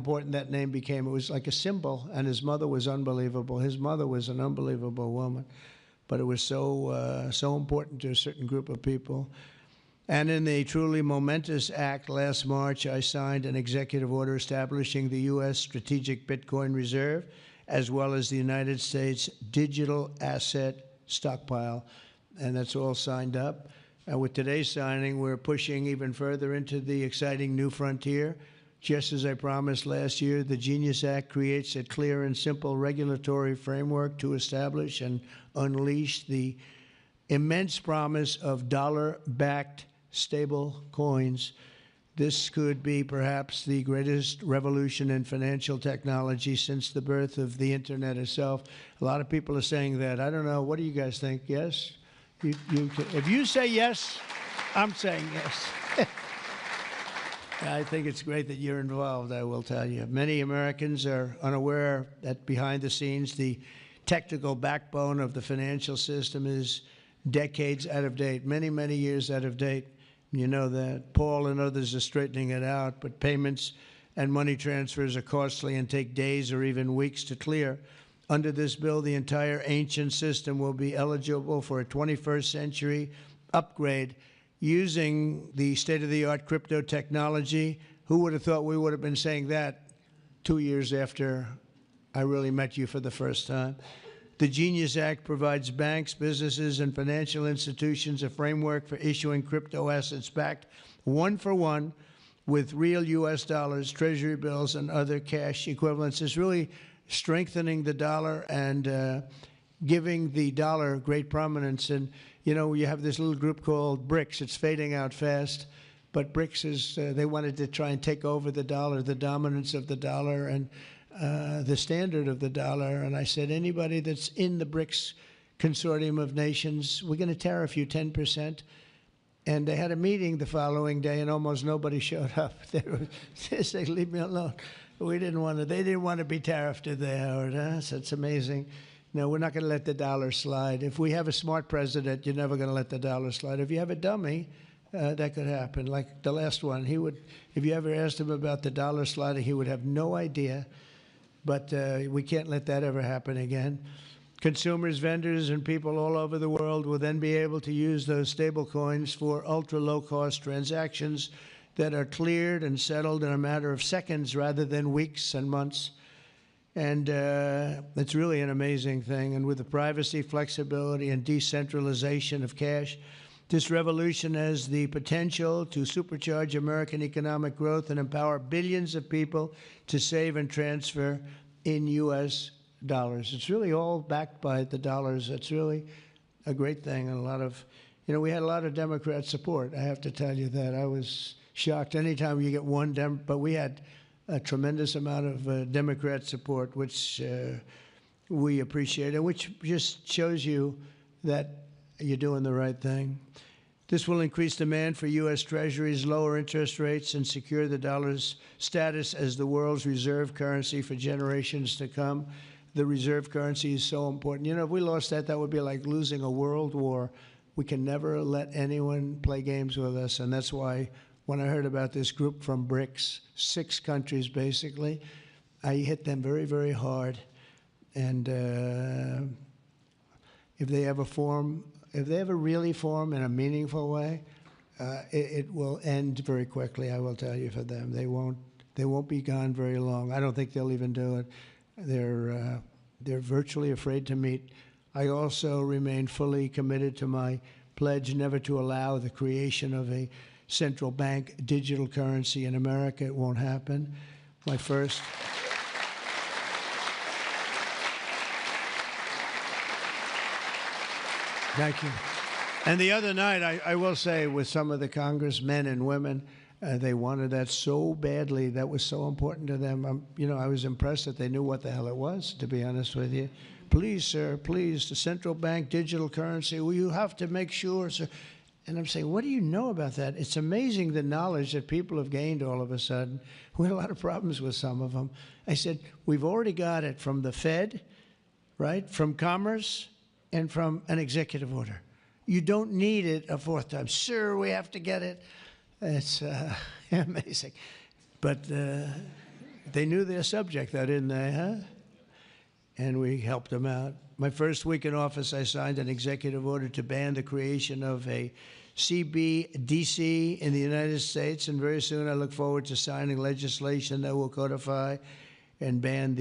important that name became. It was like a symbol, and his mother was unbelievable. His mother was an unbelievable woman, but it was so important to a certain group of people. And in the truly momentous act last March, I signed an executive order establishing the U.S. Strategic Bitcoin Reserve, as well as the United States Digital Asset Stockpile, and that's all signed up. And with today's signing, we're pushing even further into the exciting new frontier. Just as I promised last year, the GENIUS Act creates a clear and simple regulatory framework to establish and unleash the immense promise of dollar-backed stable coins. This could be perhaps the greatest revolution in financial technology since the birth of the internet itself. A lot of people are saying that. I don't know. What do you guys think? Yes? If you say yes, I'm saying yes. I think it's great that you're involved, I will tell you. Many Americans are unaware that behind the scenes, the technical backbone of the financial system is decades out of date, many, many years out of date. You know that. Paul and others are straightening it out, but payments and money transfers are costly and take days or even weeks to clear. Under this bill, the entire ancient system will be eligible for a 21st century upgrade using the state-of-the-art crypto technology. Who would have thought we would have been saying that 2 years after I really met you for the first time? The GENIUS Act provides banks, businesses, and financial institutions a framework for issuing crypto assets backed one-for-one with real U.S. dollars, treasury bills, and other cash equivalents. It's really strengthening the dollar and giving the dollar great prominence. And, you know, you have this little group called BRICS. It's fading out fast. But BRICS is, they wanted to try and take over the dollar, the dominance of the dollar, and the standard of the dollar. And I said, anybody that's in the BRICS consortium of nations, we're going to tariff you 10%. And they had a meeting the following day, and almost nobody showed up. They said, leave me alone. We didn't want to, they didn't want to be tariffed, did they, Howard? So it's amazing. No, we're not going to let the dollar slide. If we have a smart president, you're never going to let the dollar slide. If you have a dummy, that could happen. Like the last one, he would, if you ever asked him about the dollar sliding, he would have no idea. But we can't let that ever happen again. Consumers, vendors, and people all over the world will then be able to use those stable coins for ultra-low-cost transactions that are cleared and settled in a matter of seconds rather than weeks and months. And it's really an amazing thing. And with the privacy, flexibility, and decentralization of cash, this revolution has the potential to supercharge American economic growth and empower billions of people to save and transfer in U.S. dollars. It's really all backed by the dollars. It's really a great thing. And a lot of, you know, we had a lot of Democrat support. I have to tell you that. I was shocked anytime you get one but we had a tremendous amount of Democrat support, which we appreciate, and which just shows you that you're doing the right thing. This will increase demand for U.S. Treasuries, lower interest rates, and secure the dollar's status as the world's reserve currency for generations to come. The reserve currency is so important. You know, if we lost that, that would be like losing a world war. We can never let anyone play games with us, and that's why when I heard about this group from BRICS, 6 countries basically, I hit them very, very hard. And if they ever really form in a meaningful way, it will end very quickly, I will tell you, for them. They won't be gone very long. I don't think they'll even do it. They're virtually afraid to meet. I also remain fully committed to my pledge never to allow the creation of a central bank digital currency in America. It won't happen. My first. Thank you. And the other night, I will say, with some of the congressmen and women, they wanted that so badly. That was so important to them. You know, I was impressed that they knew what the hell it was, to be honest with you. Please, sir, please, the central bank digital currency. Well, you have to make sure, sir. And I'm saying, what do you know about that? It's amazing the knowledge that people have gained all of a sudden. We had a lot of problems with some of them. I said, we've already got it from the Fed, right, from Commerce, and from an executive order. You don't need it a fourth time. Sir, we have to get it. It's amazing. But They knew their subject, though, didn't they, huh? And we helped them out. My first week in office, I signed an executive order to ban the creation of a CBDC in the United States, and very soon I look forward to signing legislation that will codify and ban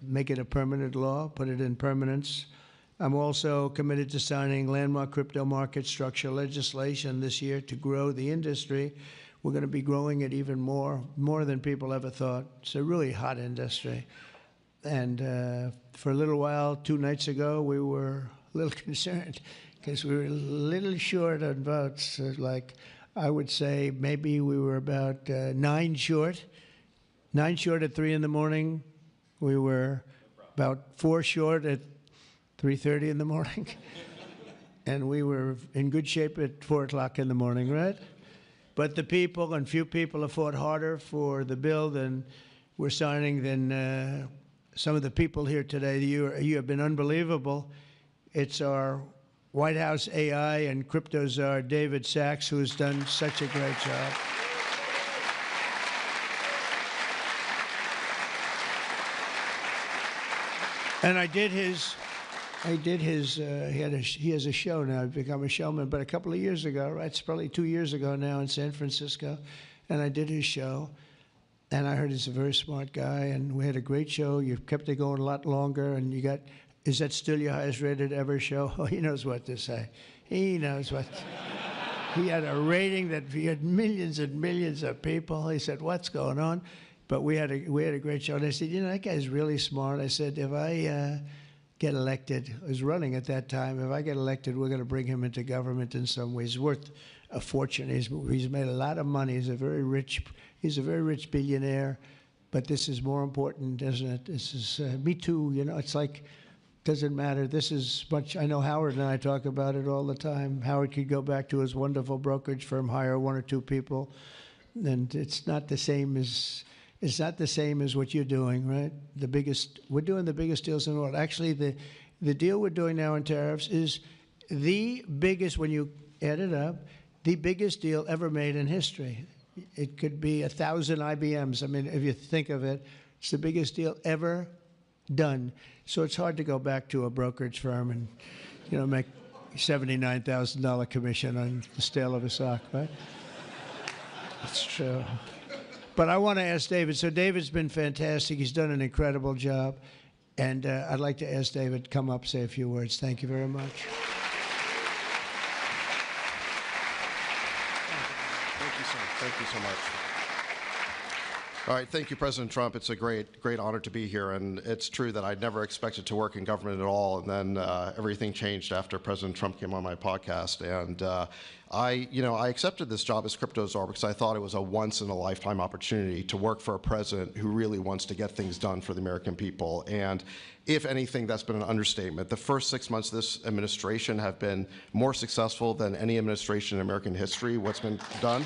make it a permanent law, put it in permanence. I'm also committed to signing landmark crypto market structure legislation this year to grow the industry. We're going to be growing it even more than people ever thought. It's a really hot industry. And for a little while, 2 nights ago, we were a little concerned because we were a little short on votes. Like, I would say maybe we were about 9 short. 9 short at 3 in the morning. We were about 4 short at 3:30 in the morning. And we were in good shape at 4 o'clock in the morning, right? But the people, and few people, have fought harder for the bill than we're signing than some of the people here today. You have been unbelievable. It's our White House AI and crypto czar, David Sachs, who has done such a great job. And he has a show now. He's become a showman, but a couple of years ago, right? It's probably 2 years ago now in San Francisco, and I did his show. And I heard he's a very smart guy, and we had a great show. You've kept it going a lot longer, and is that still your highest rated ever show? Oh, he knows what to say. He knows what. He had a rating that he had millions and millions of people. He said, "What's going on?" But we had a great show. And I said, that guy's really smart. I said, if I get elected, I was running at that time, if I get elected, we're going to bring him into government in some ways. He's worth a fortune. He's made a lot of money. He's a very rich billionaire. But this is more important, isn't it? This is, me too, it's like, doesn't matter. This is much, I know Howard and I talk about it all the time. Howard could go back to his wonderful brokerage firm, hire 1 or 2 people, and it's not the same as what you're doing, right? We're doing the biggest deals in the world. Actually, the deal we're doing now in tariffs is the biggest, when you add it up, the biggest deal ever made in history. It could be 1,000 IBMs. I mean, if you think of it, it's the biggest deal ever done. So it's hard to go back to a brokerage firm and, make $79,000 commission on the sale of a stock, right? It's true. But I want to ask David. So David's been fantastic. He's done an incredible job. And I'd like to ask David to come up, say a few words. Thank you very much. Thank you so much. All right, thank you, President Trump. It's a great honor to be here, and it's true that I'd never expected to work in government at all, and then everything changed after President Trump came on my podcast, and I accepted this job as crypto czar because I thought it was a once-in-a-lifetime opportunity to work for a president who really wants to get things done for the American people, and if anything, that's been an understatement. The first 6 months of this administration have been more successful than any administration in American history. What's been done?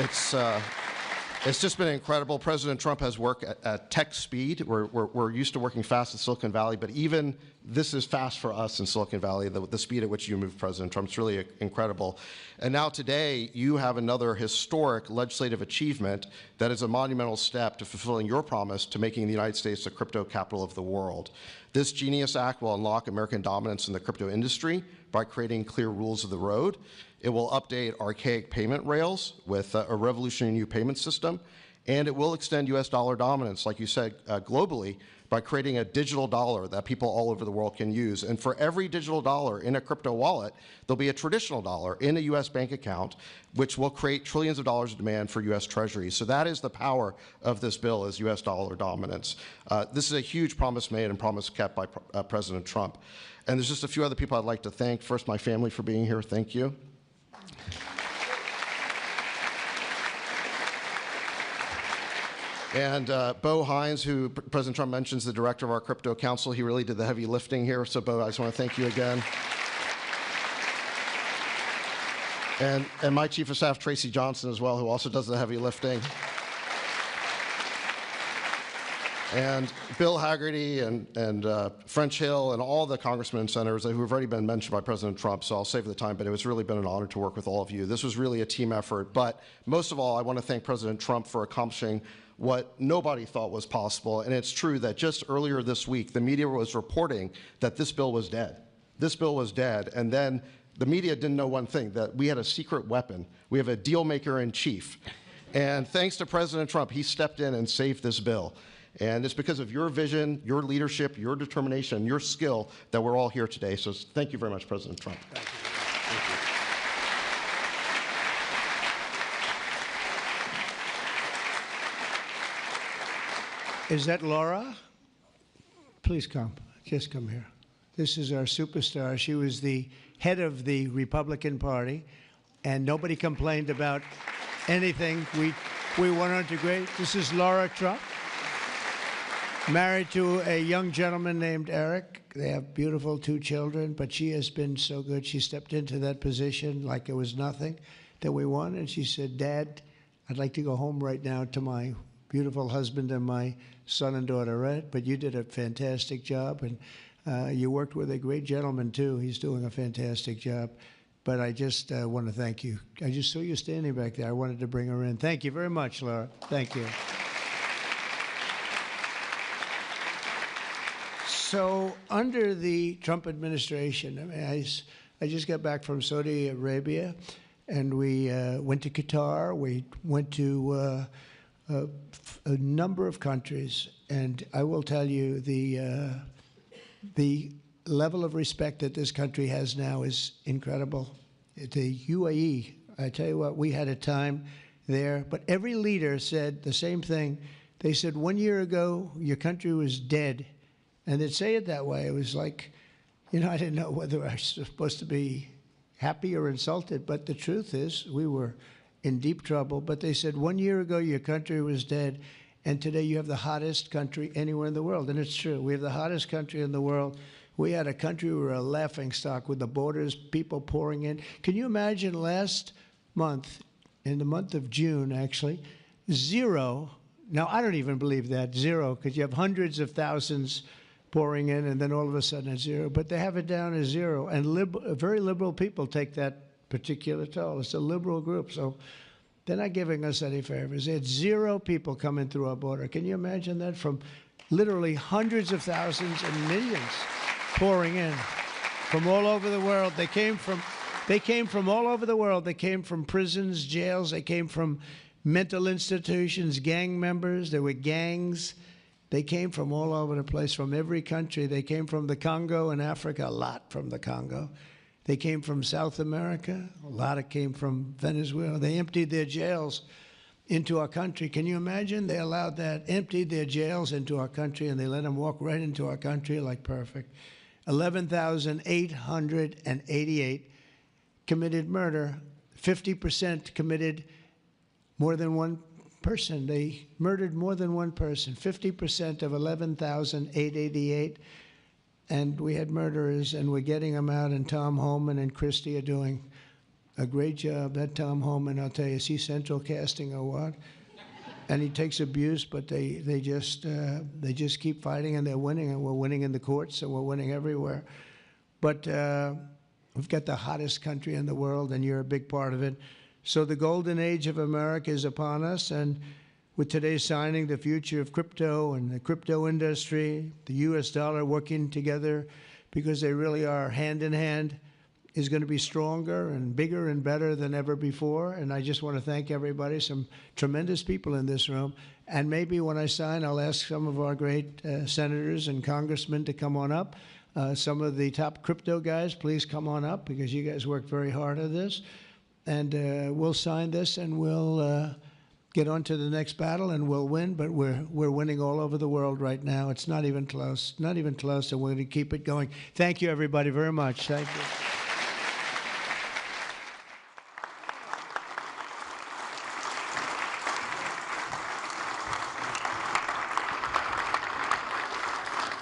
It's just been incredible. President Trump has worked at tech speed. We're used to working fast in Silicon Valley, but even this is fast for us in Silicon Valley, the speed at which you move, President Trump. It's really incredible. And now today, you have another historic legislative achievement that is a monumental step to fulfilling your promise to making the United States the crypto capital of the world. This Genius Act will unlock American dominance in the crypto industry by creating clear rules of the road. It will update archaic payment rails with a revolutionary new payment system, and it will extend U.S. dollar dominance, like you said, globally, by creating a digital dollar that people all over the world can use. And for every digital dollar in a crypto wallet, there'll be a traditional dollar in a U.S. bank account, which will create trillions of dollars of demand for U.S. Treasuries. So that is the power of this bill, is U.S. dollar dominance. This is a huge promise made and promise kept by President Trump. And there's just a few other people I'd like to thank. First, my family for being here. Thank you. And Bo Hines, who President Trump mentions, the director of our crypto council, he really did the heavy lifting here. So Bo, I just want to thank you again. And my chief of staff, Tracy Johnson, as well, who also does the heavy lifting. And Bill Hagerty and French Hill and all the congressmen and senators who have already been mentioned by President Trump, so I'll save the time, but it was really been an honor to work with all of you. This was really a team effort, but most of all, I want to thank President Trump for accomplishing what nobody thought was possible, and it's true that just earlier this week, the media was reporting that this bill was dead. This bill was dead, and then the media didn't know one thing, that we had a secret weapon. We have a deal maker in chief. And thanks to President Trump, he stepped in and saved this bill. And it's because of your vision, your leadership, your determination, your skill that we're all here today. So thank you very much, President Trump. Thank you. Is that Laura? Please come. Just come here. This is our superstar. She was the head of the Republican Party, and nobody complained about anything. We went on to great. This is Laura Trump, married to a young gentleman named Eric. They have beautiful 2 children, but she has been so good. She stepped into that position like it was nothing that we won, and she said, Dad, I'd like to go home right now to my beautiful husband and my son and daughter, right? But you did a fantastic job, and you worked with a great gentleman, too. He's doing a fantastic job. But I just want to thank you. I just saw you standing back there. I wanted to bring her in. Thank you very much, Laura. Thank you. So under the Trump administration, I mean, I just got back from Saudi Arabia, and we went to Qatar. We went to a number of countries, and I will tell you the level of respect that this country has now is incredible. The UAE, I tell you what, we had a time there, but every leader said the same thing. They said, 1 year ago, your country was dead. And they'd say it that way. It was like, you know, I didn't know whether I was supposed to be happy or insulted, but the truth is we were in deep trouble. But they said, 1 year ago, your country was dead, and today you have the hottest country anywhere in the world. And it's true. We have the hottest country in the world. We had a country, we were a laughingstock with the borders, people pouring in. Can you imagine last month, in the month of June, actually, 0, now I don't even believe that, 0, because you have hundreds of thousands pouring in, and then all of a sudden it's 0. But they have it down as 0, and very liberal people take that particular toll. It's a liberal group, so they're not giving us any favors. They had 0 people coming through our border. Can you imagine that? From literally hundreds of thousands and millions pouring in from all over the world. They came from all over the world. They came from prisons, jails. They came from mental institutions, gang members. There were gangs. They came from all over the place, from every country. They came from the Congo in Africa, a lot from the Congo. They came from South America. A lot came from Venezuela. They emptied their jails into our country. Can you imagine? They allowed that, emptied their jails into our country, and they let them walk right into our country like perfect. 11,888 committed murder. 50% committed more than one person. They murdered more than one person. 50% of 11,888. And we had murderers, and we're getting them out, and Tom Homan and Christie are doing a great job. That Tom Homan, I'll tell you, is he central casting or what? And he takes abuse, but they just keep fighting, and they're winning, and we're winning in the courts, and we're winning everywhere. But we've got the hottest country in the world, and you're a big part of it. So the golden age of America is upon us, and with today's signing, the future of crypto and the crypto industry, the U.S. dollar working together, because they really are hand in hand, is going to be stronger and bigger and better than ever before. And I just want to thank everybody, some tremendous people in this room. And maybe when I sign, I'll ask some of our great senators and congressmen to come on up. Some of the top crypto guys, please come on up, because you guys worked very hard at this. And we'll sign this, and we'll get on to the next battle, and we'll win. But we're winning all over the world right now. It's not even close, not even close, and we're going to keep it going. Thank you, everybody, very much. Thank you.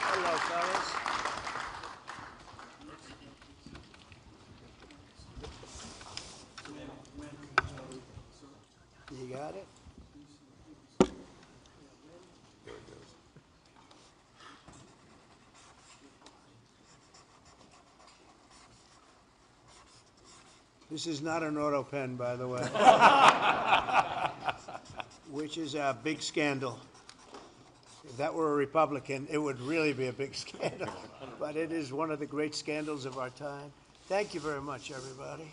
Hello, fellas. You got it? This is not an auto pen, by the way, which is a big scandal. If that were a Republican, it would really be a big scandal. But it is one of the great scandals of our time. Thank you very much, everybody.